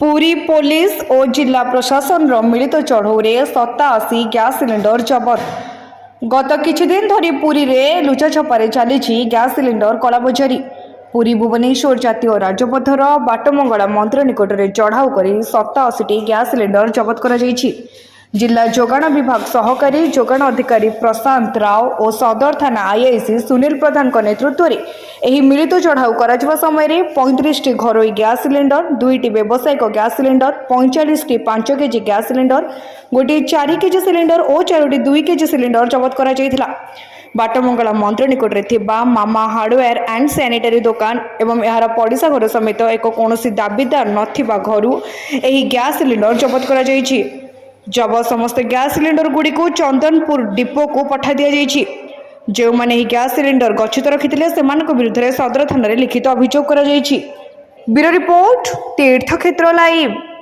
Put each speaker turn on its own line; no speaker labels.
Puri police और जिला प्रशासन मिलित चढ़ऊ 87 गैस सिलिंडर जबत। गत किछि दिन धरी पुरी रे लुचाछपारे चली गैस सिलिंडर कलाबजारी। पुरी भुवनेश्वर जातीय राजपथर बाटमंगला मंदिर निकट में चढ़ाऊ कर 87 गैस सिलिंडर जबत कर जिला जोगाण विभाग सहकारी जोगाण अधिकारी प्रशांत राव और सदर थाना आईआईसी सुनील प्रधान नेतृत्व में यह मिलित चढ़ाऊ कर समय 35 घरोई गैस सिलिंडर, 2टी व्यावसायिक gas cylinder, 45 5 KG gas cylinder, गोटे 4 केजी सिलिंडर और 4टी 2 केजी सिलिंडर जबत कर बाटमंगला मंदिर निकट में मामा हार्डवेयर एंड सैनिटरी दुकान एवं यार पड़िशा घर समेत एक कौन दाबीदार नथिबा घरू यह गैस सिलिंडर जबत कर जबत समस्त गैस सिलिंडर गुड़ी को चंदनपुर डिपो को पठा दि जाइए। जो माने गैस सिलिंडर गच्छित रखिते से विरुद्ध सदर थाना लिखित अभियोग कर ब्यूरो रिपोर्ट तीर्थक्षेत्र लाइव।